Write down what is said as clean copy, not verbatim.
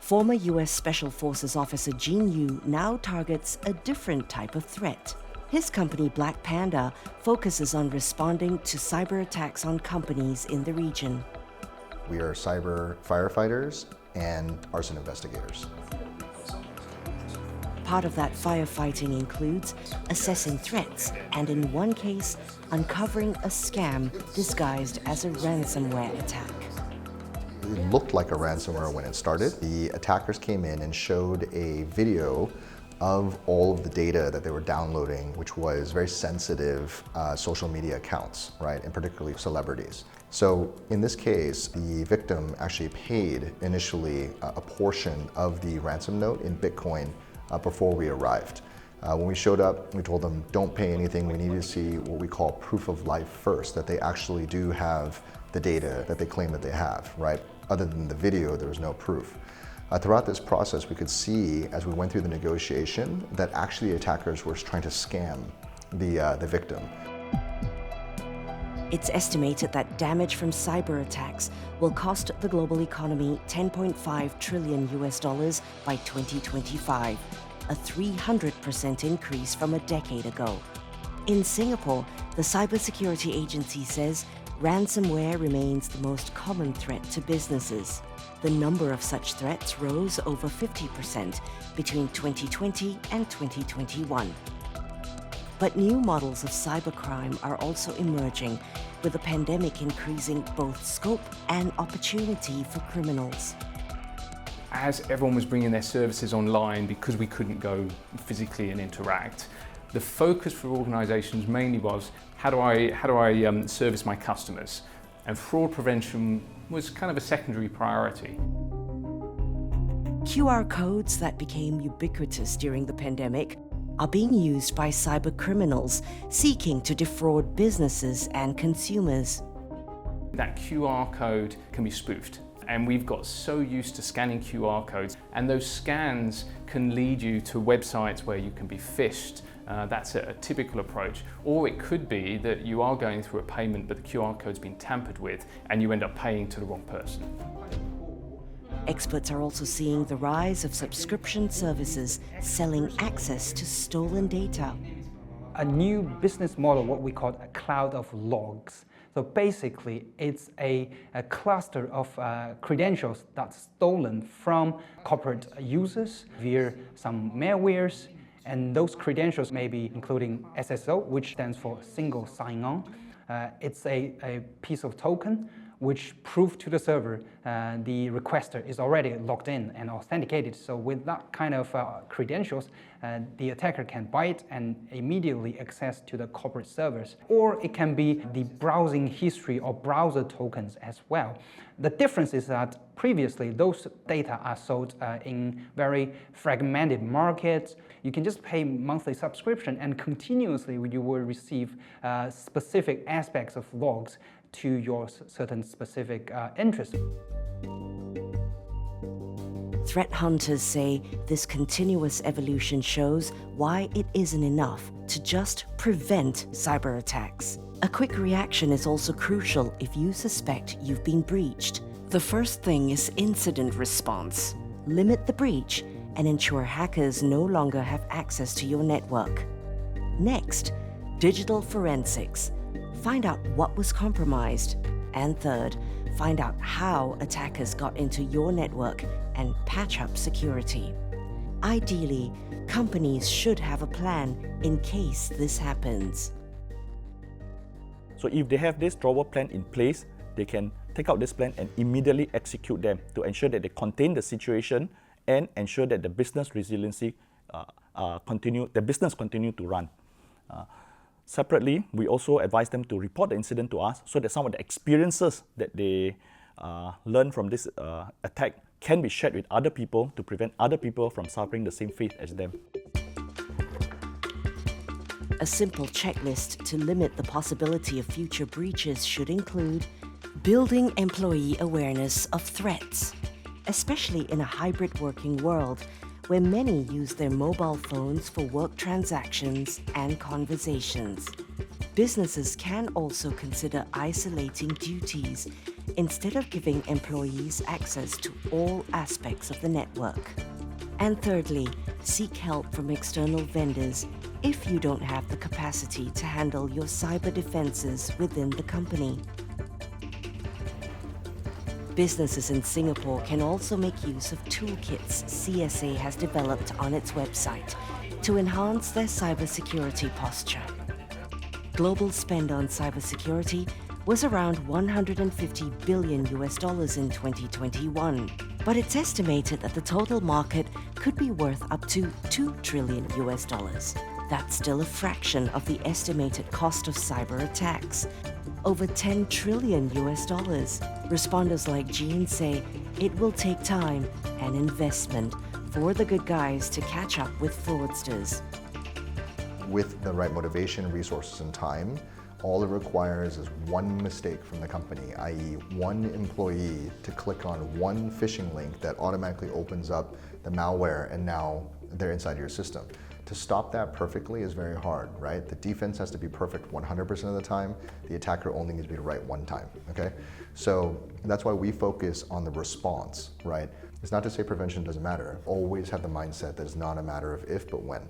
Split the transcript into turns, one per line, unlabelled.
Former US Special Forces officer Gene Yu now targets a different type of threat. His company, Black Panda, focuses on responding to cyber attacks on companies in the region.
We are cyber firefighters and arson investigators.
Part of that firefighting includes assessing threats and, in one case, uncovering a scam disguised as a ransomware attack.
It looked like a ransomware when it started. The attackers came in and showed a video of all of the data that they were downloading, which was very sensitive social media accounts, right, and particularly celebrities. So in this case, the victim actually paid initially a portion of the ransom note in Bitcoin before we arrived. When we showed up, we told them, don't pay anything. We need to see what we call proof of life first, that they actually do have the data that they claim that they have, right? Other than the video, there was no proof. Throughout this process, we could see, as we went through the negotiation, that actually attackers were trying to scam the victim.
It's estimated that damage from cyber attacks will cost the global economy $10.5 trillion by 2025, a 300% increase from a decade ago. In Singapore, the Cybersecurity Agency says ransomware remains the most common threat to businesses. The number of such threats rose over 50% between 2020 and 2021. But new models of cybercrime are also emerging, with the pandemic increasing both scope and opportunity for criminals.
As everyone was bringing their services online because we couldn't go physically and interact, the focus for organizations mainly was, how do I service my customers? And fraud prevention was kind of a secondary priority.
QR codes that became ubiquitous during the pandemic are being used by cybercriminals seeking to defraud businesses and consumers.
That QR code can be spoofed, and we've got so used to scanning QR codes, and those scans can lead you to websites where you can be phished. That's a typical approach. Or it could be that you are going through a payment, but the QR code's been tampered with, and you end up paying to the wrong person.
Experts are also seeing the rise of subscription services selling access to stolen data.
A new business model, what we call a cloud of logs. So basically, it's a cluster of credentials that's stolen from corporate users via some malwares. And those credentials may be including SSO, which stands for single sign-on. It's a piece of token which proves to the server the requester is already logged in and authenticated. So with that kind of credentials, the attacker can buy it and immediately access to the corporate servers. Or it can be the browsing history or browser tokens as well. The difference is that previously those data are sold in very fragmented markets. You can just pay monthly subscription and continuously you will receive specific aspects of logs to your certain specific interest.
Threat hunters say this continuous evolution shows why it isn't enough to just prevent cyber attacks. A quick reaction is also crucial if you suspect you've been breached. The first thing is incident response. Limit the breach and ensure hackers no longer have access to your network. Next, digital forensics. Find out what was compromised. And third, find out how attackers got into your network and patch up security. Ideally, companies should have a plan in case this happens.
So if they have this drawback plan in place, they can take out this plan and immediately execute them to ensure that they contain the situation and ensure that the business resiliency continue to run. Separately, we also advise them to report the incident to us so that some of the experiences that they learn from this attack can be shared with other people to prevent other people from suffering the same fate as them.
A simple checklist to limit the possibility of future breaches should include building employee awareness of threats, especially in a hybrid working world where many use their mobile phones for work transactions and conversations. Businesses can also consider isolating duties instead of giving employees access to all aspects of the network. And thirdly, seek help from external vendors if you don't have the capacity to handle your cyber defenses within the company. Businesses in Singapore can also make use of toolkits CSA has developed on its website to enhance their cybersecurity posture. Global spend on cybersecurity was around $150 billion in 2021, but it's estimated that the total market could be worth up to $2 trillion. That's still a fraction of the estimated cost of cyber attacks, over $10 trillion. Responders like Jean say it will take time and investment for the good guys to catch up with fraudsters.
With the right motivation, resources, and time, all it requires is one mistake from the company, i.e. one employee to click on one phishing link that automatically opens up the malware, and now they're inside your system. To stop that perfectly is very hard, right? The defense has to be perfect 100% of the time. The attacker only needs to be right one time, okay? So that's why we focus on the response, right? It's not to say prevention doesn't matter. Always have the mindset that it's not a matter of if, but when.